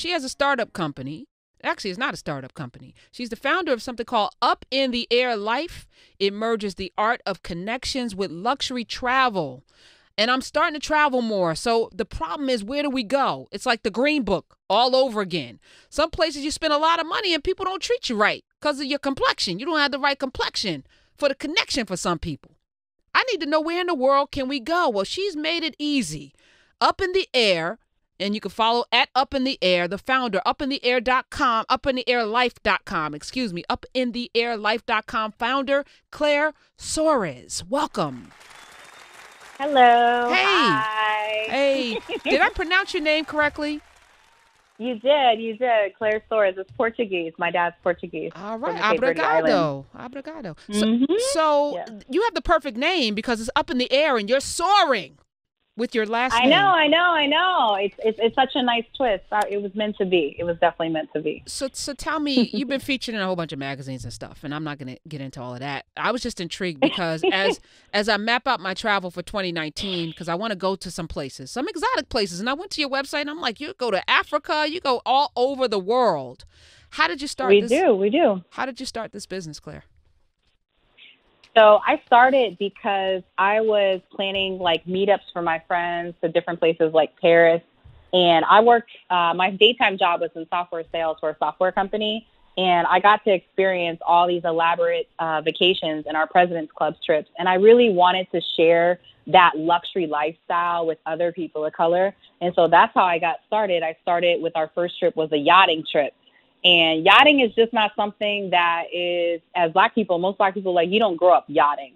she has a startup company. Actually, it's not a startup company. She's the founder of something called Up in the Air Life. It merges the art of connections with luxury travel. And I'm starting to travel more. So the problem is, where do we go? It's like the Green Book all over again. Some places you spend a lot of money and people don't treat you right because of your complexion. You don't have the right complexion for the connection for some people. I need to know, where in the world can we go? Well, she's made it easy. Up in the Air, and you can follow at Up in the Air, the founder, upintheair.com, upintheairlife.com, excuse me, upintheairlife.com founder, Claire Soares. Welcome. Hello. Hey. Hi. Hey. Did I pronounce your name correctly? You did. You did. Claire Soares. It's Portuguese. My dad's Portuguese. All right. Obrigado. Obrigado. So Yes. you have the perfect name because it's up in the air and you're soaring with your last name. I know. It's such a nice twist. It was meant to be. It was definitely meant to be. So tell me, you've been featured in a whole bunch of magazines and stuff, and I'm not going to get into all of that. I was just intrigued because as I map out my travel for 2019, because I want to go to some places, some exotic places, and I went to your website, and I'm like, you go to Africa, you go all over the world. How did you start this? We do. How did you start this business, Claire? So I started because I was planning like meetups for my friends to different places like Paris. And I worked, my daytime job was in software sales for a software company. And I got to experience all these elaborate vacations and our President's Club trips. And I really wanted to share that luxury lifestyle with other people of color. And so that's how I got started. I started with, our first trip was a yachting trip. And yachting is just not something that is, as Black people, most Black people, like, you don't grow up yachting.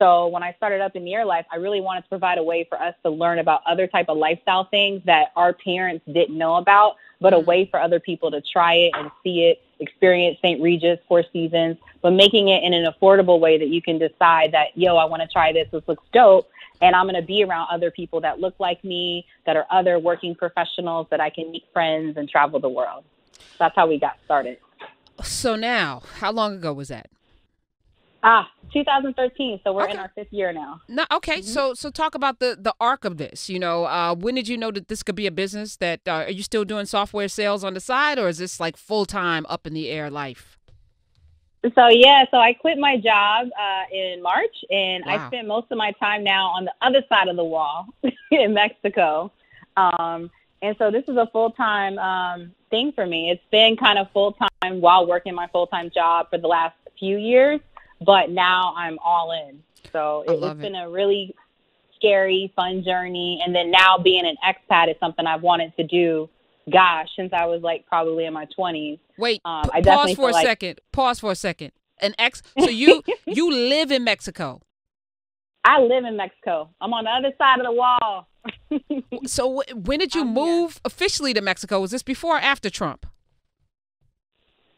So when I started Up in the Air Life, I really wanted to provide a way for us to learn about other type of lifestyle things that our parents didn't know about, but a way for other people to try it and see it, experience St. Regis, Four Seasons, but making it in an affordable way that you can decide that, yo, I want to try this. This looks dope. And I'm going to be around other people that look like me, that are other working professionals, that I can meet friends and travel the world. That's how we got started. So now, how long ago was that? 2013. So we're in our 5th year now. No, okay. So talk about the arc of this. You know, when did you know that this could be a business? That are you still doing software sales on the side, or is this like full time Up in the Air life? So I quit my job in March, and Wow. I spent most of my time now on the other side of the wall in Mexico. And so this is a full-time thing for me. It's been kind of full-time while working my full-time job for the last few years, but now I'm all in. So it's been a really scary, fun journey. And then now being an expat is something I've wanted to do, since I was like probably in my 20s. Wait, I pause for a second. Pause for a second. So you live in Mexico? I live in Mexico. I'm on the other side of the wall. So when did you move officially to Mexico? Was this before or after Trump?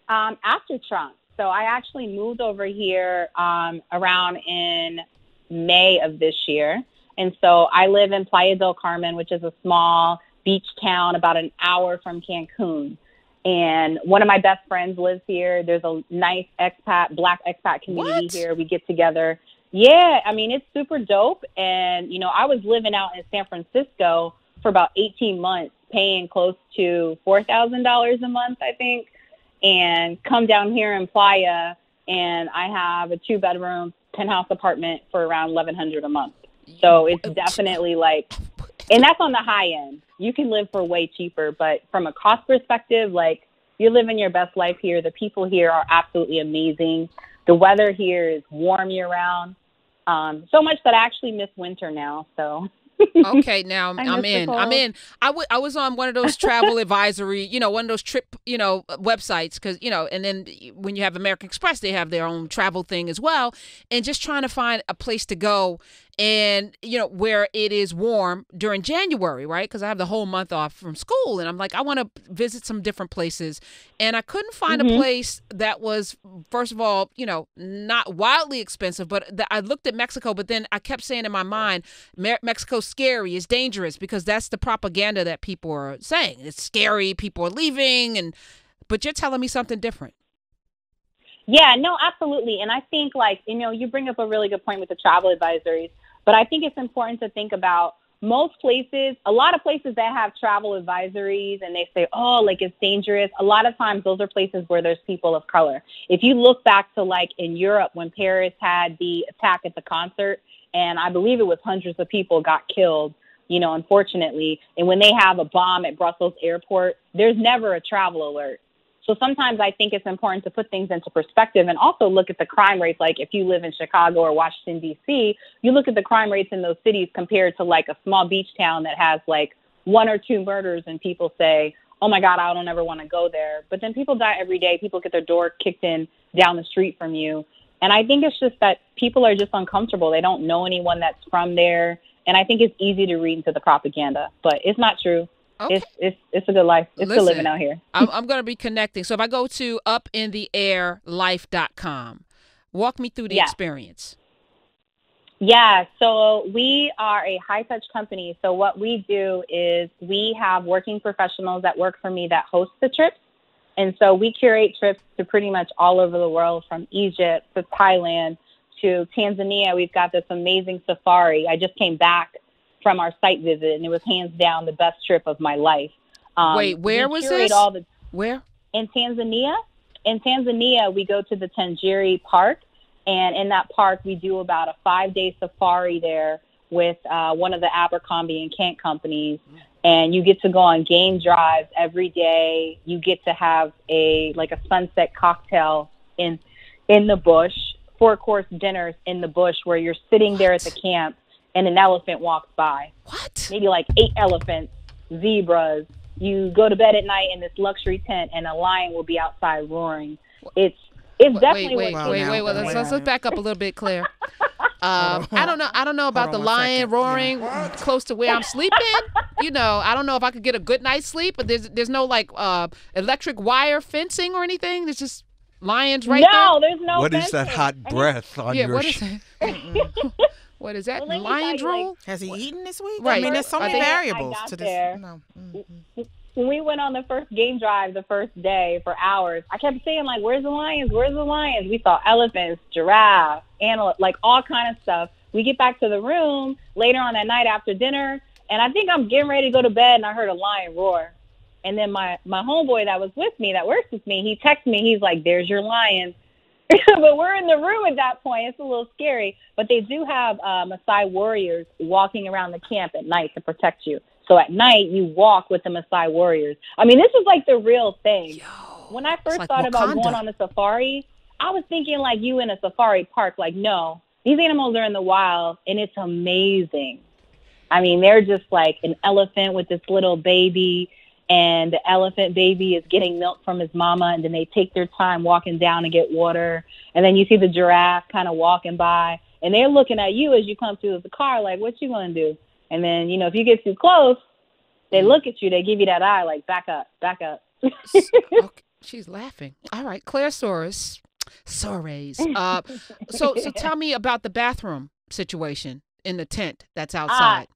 After Trump. So I actually moved over here around in May of this year. And so I live in Playa del Carmen, which is a small beach town about an hour from Cancun. And one of my best friends lives here. There's a nice Black expat community here. We get together. Yeah, I mean, it's super dope. And, you know, I was living out in San Francisco for about 18 months, paying close to $4,000 a month, I think, and come down here in Playa, and I have a 2-bedroom penthouse apartment for around $1,100 a month. So it's definitely like, and that's on the high end. You can live for way cheaper, but from a cost perspective, like, you're living your best life here. The people here are absolutely amazing. The weather here is warm year round. So much that I actually miss winter now. So okay, now I'm in. I was on one of those travel advisory, one of those trip, websites, because, and then when you have American Express, they have their own travel thing as well. And just trying to find a place to go and, where it is warm during January, right? Because I have the whole month off from school. And I'm like, I want to visit some different places. And I couldn't find a place that was, first of all, not wildly expensive. But I looked at Mexico, but then I kept saying in my mind, Mexico's scary, it's dangerous, because that's the propaganda that people are saying. It's scary, people are leaving, but you're telling me something different. Yeah, no, absolutely. And I think, like, you bring up a really good point with the travel advisories, but I think it's important to think about most places, a lot of places that have travel advisories and they say, oh, like it's dangerous. A lot of times those are places where there's people of color. If you look back to like in Europe when Paris had the attack at the concert, and I believe it was hundreds of people got killed, you know, unfortunately. And when they have a bomb at Brussels airport, there's never a travel alert. So sometimes I think it's important to put things into perspective and also look at the crime rates. Like if you live in Chicago or Washington, D.C., you look at the crime rates in those cities compared to like a small beach town that has like 1 or 2 murders and people say, oh my God, I don't ever want to go there. But then people die every day. People get their door kicked in down the street from you. And I think it's just that people are just uncomfortable. They don't know anyone that's from there. And I think it's easy to read into the propaganda, but it's not true. Okay. It's a good life. It's good living out here. I'm going to be connecting. So if I go to upintheairlife.com, walk me through the experience. Yeah. So we are a high touch company. So what we do is we have working professionals that work for me that host the trips. And so we curate trips to pretty much all over the world, from Egypt to Thailand to Tanzania. We've got this amazing safari. I just came back from our site visit, and it was hands down the best trip of my life. Wait, where was this? Where? In Tanzania. In Tanzania, we go to the Tangieri Park, and in that park, we do about a 5-day safari there with one of the Abercrombie and Kent companies, and you get to go on game drives every day. You get to have a sunset cocktail in the bush, 4-course dinners in the bush where you're sitting there at the camp and an elephant walks by. What? Maybe like 8 elephants, zebras. You go to bed at night in this luxury tent and a lion will be outside roaring. It's definitely wait. Let's back up a little bit, Claire. I don't know about the lion roaring close to where I'm sleeping. You know, I don't know if I could get a good night's sleep, but there's no like electric wire fencing or anything. There's just lions right there. No, there's no What fencing. is that hot breath on your what is that? What is that? Well, lion drool? Like, has he eaten this week? Right. I mean, there's so many variables to this. There. No. When we went on the first game drive the first day for hours, I kept saying, like, where's the lions? Where's the lions? We saw elephants, giraffes, antelope, like all kind of stuff. We get back to the room later on that night after dinner, and I think I'm getting ready to go to bed, and I heard a lion roar. And then my homeboy that was with me, that works with me, he texted me. He's like, there's your lion. But we're in the room at that point. It's a little scary. But they do have Maasai warriors walking around the camp at night to protect you. So at night, you walk with the Maasai warriors. I mean, this is like the real thing. When I first thought about going on a safari, I was thinking like you in a safari park. Like, no, these animals are in the wild, and it's amazing. I mean, they're just like an elephant with this little baby, and the elephant baby is getting milk from his mama, and then they take their time walking down to get water. And then you see the giraffe kind of walking by, and they're looking at you as you come through the car like, what you going to do? And then, you know, if you get too close, they look at you, they give you that eye like, back up, back up. Okay. She's laughing. All right, Claire Soares. So tell me about the bathroom situation in the tent that's outside.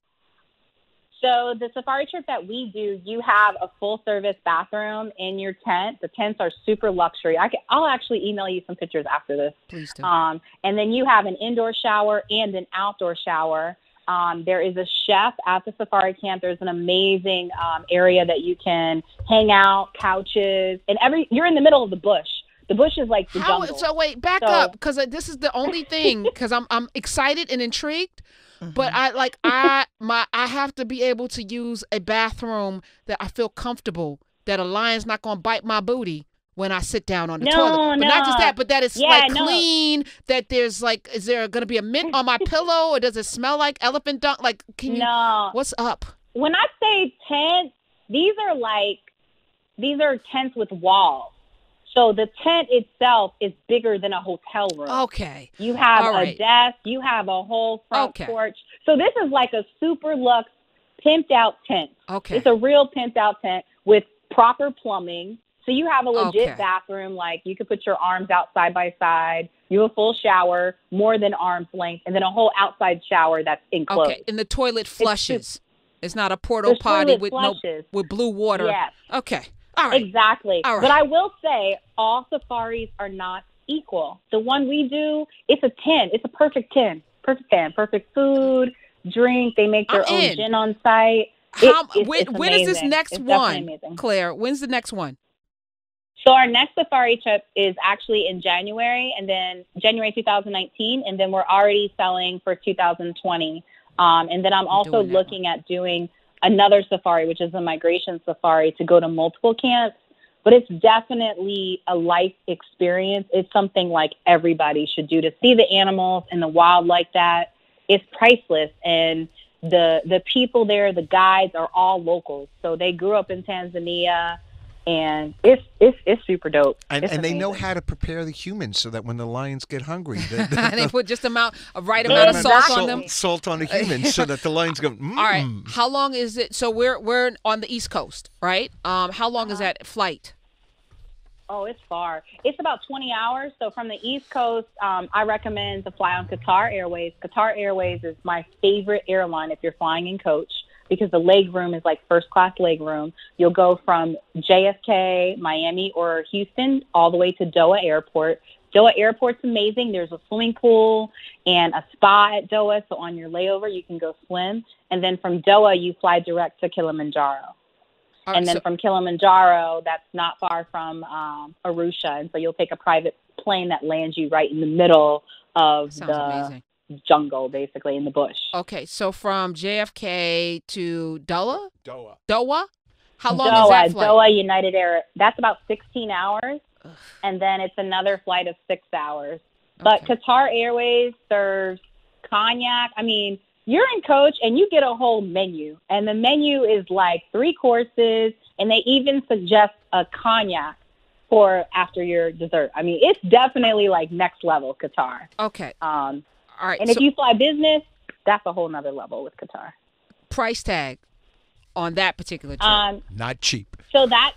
So the safari trip that we do, you have a full-service bathroom in your tent. The tents are super luxury. I'll actually email you some pictures after this. Please do. And then you have an indoor shower and an outdoor shower. There is a chef at the safari camp. There's an amazing area that you can hang out, couches, and you're in the middle of the bush. The bush is like the jungle. So wait, back up, because this is the only thing. Because I'm excited and intrigued. But I have to be able to use a bathroom that I feel comfortable, that a lion's not going to bite my booty when I sit down on the toilet. But not just that, but that it's clean, that there's is there going to be a mint on my pillow, or does it smell like elephant dung? Like, what's up? When I say tents, these are tents with walls. So the tent itself is bigger than a hotel room. Okay. You have a desk. You have a whole front porch. So this is like a super luxe, pimped out tent. Okay. It's a real pimped out tent with proper plumbing. So you have a legit bathroom. Like, you could put your arms out side by side. You have a full shower, more than arm's length, and then a whole outside shower that's enclosed. Okay. And the toilet flushes. It's not a porta potty with blue water. Yes. Okay. All right. Exactly. All right. But I will say all safaris are not equal. The one we do, it's a 10. It's a perfect 10. Perfect 10. Perfect food, drink. They make their own gin on site. When is this next one, Claire? When's the next one? So our next safari trip is actually in January, and then January 2019, and then we're already selling for 2020. And then I'm also looking at doing another safari, which is a migration safari, to go to multiple camps. But it's definitely a life experience. It's something like everybody should do, to see the animals and the wild like that. It's priceless. And the people there, the guides, are all locals. So they grew up in Tanzania. And it's super dope. And they know how to prepare the humans so that when the lions get hungry, they put just a right amount of salt on them. Salt on the humans so that the lions go, All right. How long is it? So we're on the East Coast, right? How long is that flight? Oh, it's far. It's about 20 hours. So from the East Coast, I recommend to fly on Qatar Airways. Qatar Airways is my favorite airline if you're flying in coach, because the leg room is like first class leg room. You'll go from JFK, Miami, or Houston all the way to Doha Airport. Doha Airport's amazing. There's a swimming pool and a spa at Doha. So on your layover, you can go swim. And then from Doha, you fly direct to Kilimanjaro. And then from Kilimanjaro, that's not far from Arusha. And so you'll take a private plane that lands you right in the middle of the jungle, basically, in the bush. Okay, so from JFK to Doha? Doha. How long is that flight? Doha United Air. That's about 16 hours, and then it's another flight of 6 hours. But Qatar Airways serves cognac. I mean, you're in coach and you get a whole menu, and the menu is like 3 courses, and they even suggest a cognac for after your dessert. I mean, it's definitely like next level Qatar. Okay. All right. And if you fly business, that's a whole nother level with Qatar. Price tag on that particular trip? Not cheap. So that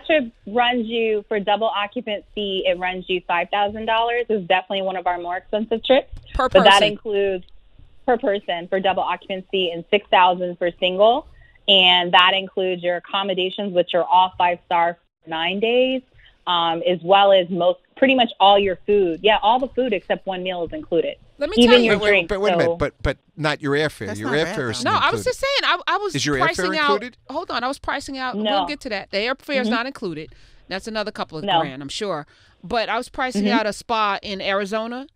trip runs you, for double occupancy, it runs you $5,000. It's definitely one of our more expensive trips. Per person. But that includes per person for double occupancy, and $6,000 for single. And that includes your accommodations, which are all 5-star for 9 days, as well as pretty much all your food. Yeah, all the food except one meal is included. Let me tell you. Wait a minute, but not your airfare. Your airfare is no, included. I was just saying. I was is your pricing airfare out. Included? Hold on, I was pricing out. No. We'll get to that. The airfare is not included. That's another couple of grand, I'm sure. But I was pricing out a spa in Arizona.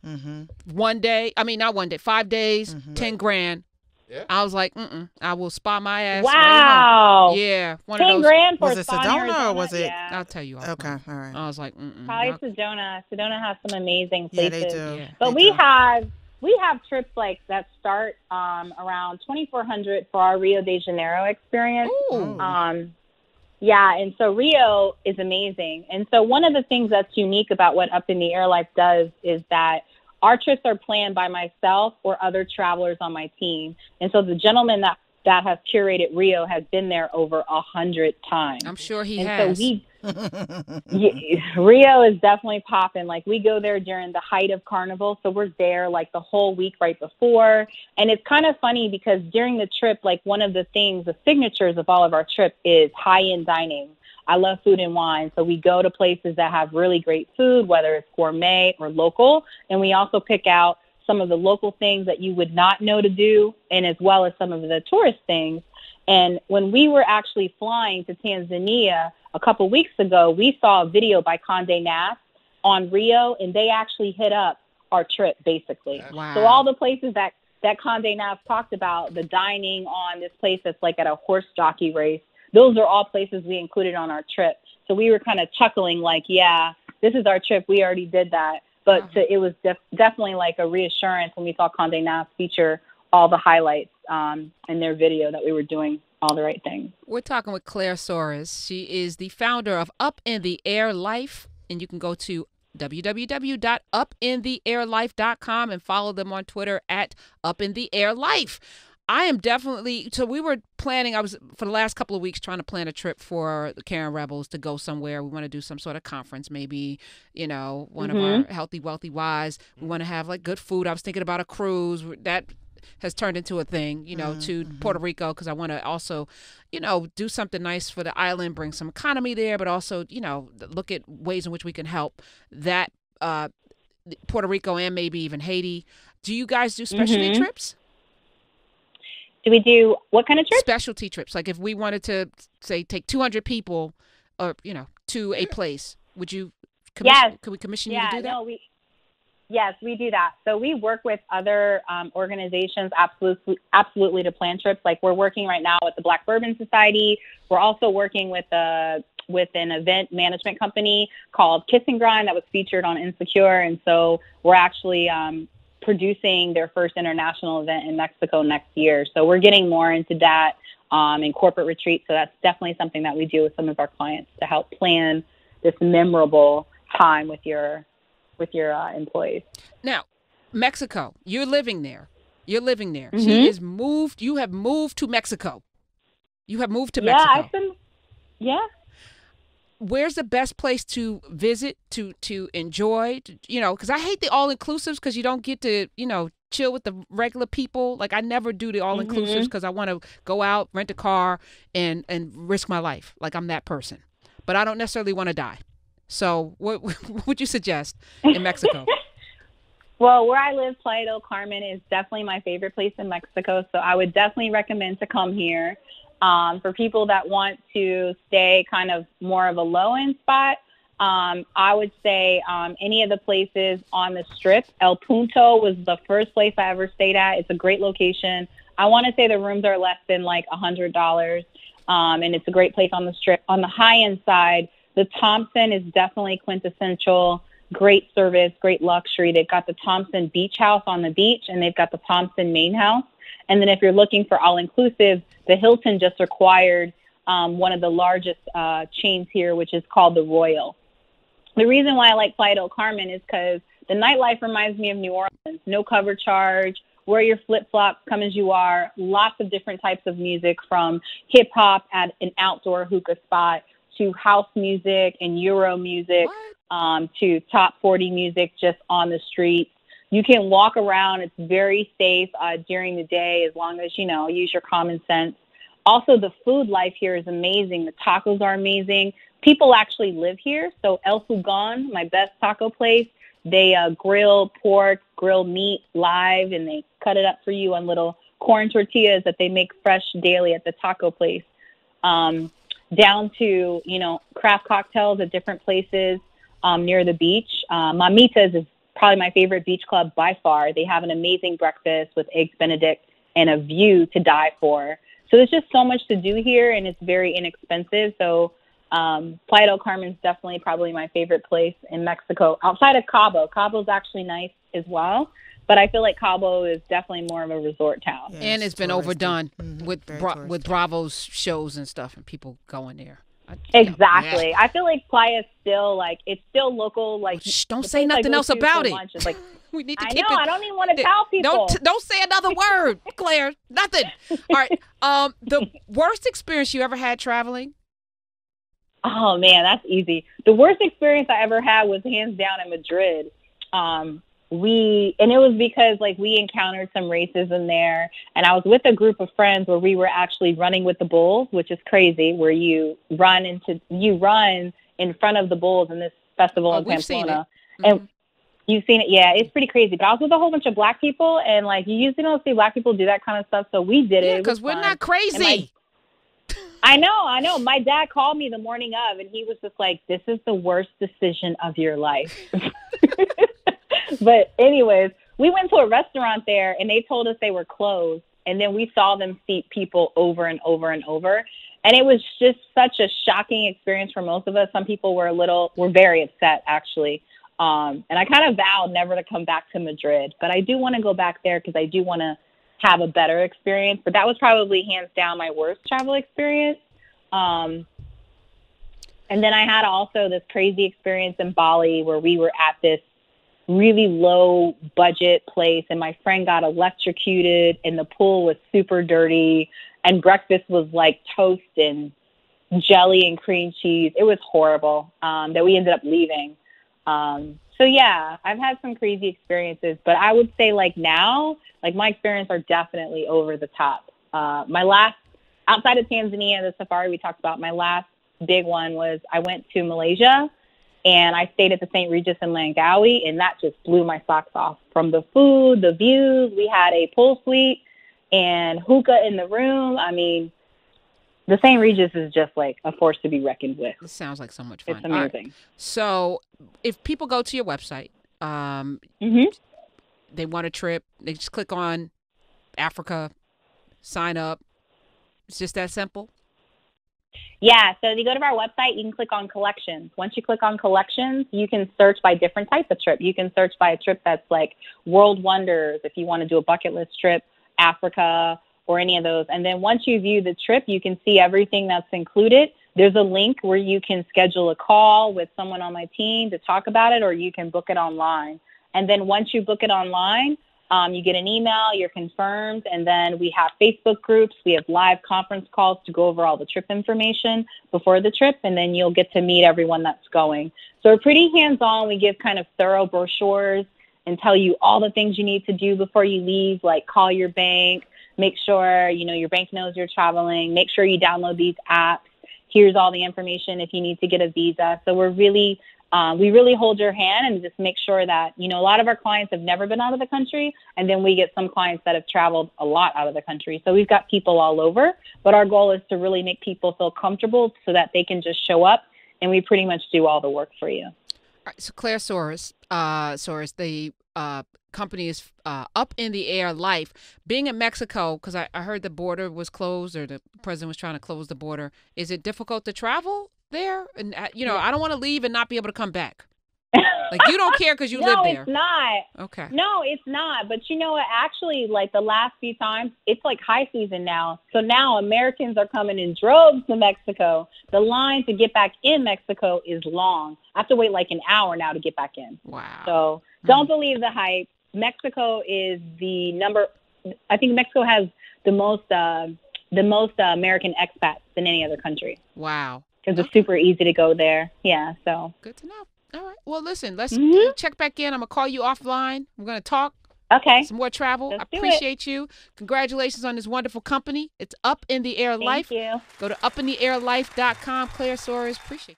1 day. I mean, not 1 day. 5 days. 10 grand. Yeah. I was like, I will spa my ass. Wow. Right yeah. 10 grand for was it Sedona or was it? Yeah. I'll tell you. Okay. All right. I was like, Probably Sedona. Sedona has some amazing places. Yeah, they do. Yeah. But we have trips like that start around $2,400 for our Rio de Janeiro experience. Ooh. Yeah, and so Rio is amazing. And so one of the things that's unique about what Up in the Air Life does is that our trips are planned by myself or other travelers on my team. And so the gentleman that has curated Rio has been there over 100 times. I'm sure he has. So Rio is definitely popping. Like, we go there during the height of Carnival, so we're there like the whole week right before. And it's kind of funny because during the trip, like, one of the things, the signatures of all of our trip is high-end dining. I love food and wine, so we go to places that have really great food, whether it's gourmet or local, and we also pick out some of the local things that you would not know to do, and as well as some of the tourist things. And when we were actually flying to Tanzania a couple weeks ago, we saw a video by Condé Nast on Rio, and they actually hit up our trip, basically. Wow. So all the places that Condé Nast talked about, the dining on this place that's like at a horse jockey race, those are all places we included on our trip. So we were kind of chuckling like, yeah, this is our trip. We already did that. But it was definitely like a reassurance when we saw Condé Nast feature all the highlights in their video that we were doing all the right things. We're talking with Claire Soares. She is the founder of Up in the Air Life, and you can go to www.upintheairlife.com and follow them on Twitter at UpInTheAirLife. I am definitely, so we were planning, for the last couple of weeks trying to plan a trip for the Karen Rebels to go somewhere. We want to do some sort of conference, maybe, one of our Healthy, Wealthy, Wise. We want to have like good food. I was thinking about a cruise that has turned into a thing, to Puerto Rico, because I want to also, do something nice for the island, bring some economy there, but also, look at ways in which we can help that Puerto Rico and maybe even Haiti. Do you guys do specialty trips? Do we do what kind of trips? Specialty trips. Like if we wanted to, say, take 200 people or, to a place, would you could we commission you to do that? No, yes, we do that. So we work with other organizations absolutely to plan trips. Like we're working right now with the Black Bourbon Society. We're also working with an event management company called Kiss and Grind that was featured on Insecure. And so we're actually producing their first international event in Mexico next year. So we're getting more into that in corporate retreats. So that's definitely something that we do with some of our clients to help plan this memorable time with your employees. Now, Mexico, you're living there. Mm-hmm. She is moved. You have moved to Mexico. You have moved to Mexico. Where's the best place to visit, to enjoy, because I hate the all-inclusives because you don't get to, chill with the regular people. Like I never do the all-inclusives because I want to go out, rent a car, and risk my life. Like I'm that person. But I don't necessarily want to die. So what would you suggest in Mexico? Well, where I live, Playa del Carmen is definitely my favorite place in Mexico. So I would definitely recommend to come here. For people that want to stay kind of more of a low-end spot, I would say any of the places on the Strip. El Punto was the first place I ever stayed at. It's a great location. I want to say the rooms are less than like $100, and it's a great place on the Strip. On the high-end side, the Thompson is definitely quintessential. Great service, great luxury. They've got the Thompson Beach House on the beach, and they've got the Thompson Main House. And then if you're looking for all-inclusive, the Hilton just acquired one of the largest chains here, which is called the Royal. The reason why I like Playa del Carmen is because the nightlife reminds me of New Orleans. No cover charge, wear your flip-flops, come as you are. Lots of different types of music, from hip-hop at an outdoor hookah spot to house music and Euro music, to top 40 music just on the streets. You can walk around. It's very safe during the day as long as, use your common sense. Also, the food life here is amazing. The tacos are amazing. People actually live here. So El Fugon, my best taco place, they grill pork, grill meat live, and they cut it up for you on little corn tortillas that they make fresh daily at the taco place. Down to, craft cocktails at different places near the beach. Mamitas is probably my favorite beach club by far. They have an amazing breakfast with eggs Benedict and a view to die for. So there's just so much to do here, and it's very inexpensive. So Playa del Carmen is definitely probably my favorite place in Mexico. Outside of Cabo, Cabo's actually nice as well, but I feel like Cabo is definitely more of a resort town. Yeah, and it's been overdone with Bravo's shows and stuff, and people going there. Exactly. Yeah. I feel like Playa is still it's still local. Like, shh, don't say nothing else about it. Like, we need to keep it. I don't even want to tell people. Don't say another word, Claire. Nothing. All right. The worst experience you ever had traveling? Oh man, that's easy. The worst experience I ever had was hands down in Madrid. And it was because we encountered some racism there, and I was with a group of friends where we were actually running with the bulls, which is crazy, where you run in front of the bulls in this festival in Pamplona. And you've seen it. Yeah, it's pretty crazy. But I was with a whole bunch of black people, and you usually don't see black people do that kind of stuff. So we did it. Yeah, because we're not crazy. I know. My dad called me the morning of, and he was just like, "This is the worst decision of your life." But anyways, we went to a restaurant there, and they told us they were closed. And then we saw them seat people over and over and over. And it was just such a shocking experience for most of us. Some people were very upset, actually. And I kind of vowed never to come back to Madrid. But I do want to go back there because I do want to have a better experience. But that was probably hands down my worst travel experience. And then I had also this crazy experience in Bali where we were at this really low budget place, and my friend got electrocuted, and the pool was super dirty, and breakfast was like toast and jelly and cream cheese. It was horrible that we ended up leaving. So yeah, I've had some crazy experiences, but I would say now, my experiences are definitely over the top. My last, outside of Tanzania, the safari we talked about, my last big one was I went to Malaysia. And I stayed at the St. Regis in Langkawi, and that just blew my socks off. From the food, the views, we had a pool suite and hookah in the room. I mean, the St. Regis is just like a force to be reckoned with. It sounds like so much fun. It's amazing. Right. So if people go to your website, they want a trip, they just click on Africa, sign up. It's just that simple? Yeah, so if you go to our website, you can click on collections. Once you click on collections, you can search by different types of trip. You can search by a trip that's like world wonders, if you want to do a bucket list trip, Africa, or any of those. And then once you view the trip, you can see everything that's included. There's a link where you can schedule a call with someone on my team to talk about it, or you can book it online. And then once you book it online, you get an email, you're confirmed, and then we have Facebook groups. We have live conference calls to go over all the trip information before the trip, and then you'll get to meet everyone that's going. So we're pretty hands-on. We give kind of thorough brochures and tell you all the things you need to do before you leave, like call your bank, make sure, your bank knows you're traveling, make sure you download these apps. Here's all the information if you need to get a visa. So we really hold your hand and just make sure that, a lot of our clients have never been out of the country, and then we get some clients that have traveled a lot out of the country. So we've got people all over, but our goal is to really make people feel comfortable so that they can just show up, and we pretty much do all the work for you. All right, so Claire Soares, the company is Up in the Air Life. Being in Mexico, because I heard the border was closed, or the president was trying to close the border. Is it difficult to travel there? And I don't want to leave and not be able to come back. Like, you don't care because you live there. No, it's not. Okay. No, it's not. But you know what? Actually, like the last few times, it's like high season now. So now Americans are coming in droves to Mexico. The line to get back in Mexico is long. I have to wait like an hour now to get back in. Wow. So don't believe the hype. Mexico is I think Mexico has the most American expats than any other country. Wow. Because it's super easy to go there. Yeah, so. Good to know. All right. Well, listen, let's check back in. I'm going to call you offline. We're going to talk. Okay. Some more travel. Let's I appreciate you. Congratulations on this wonderful company. It's Up in the Air Life. Thank you. Go to upintheairlife.com. Claire Soares, appreciate you.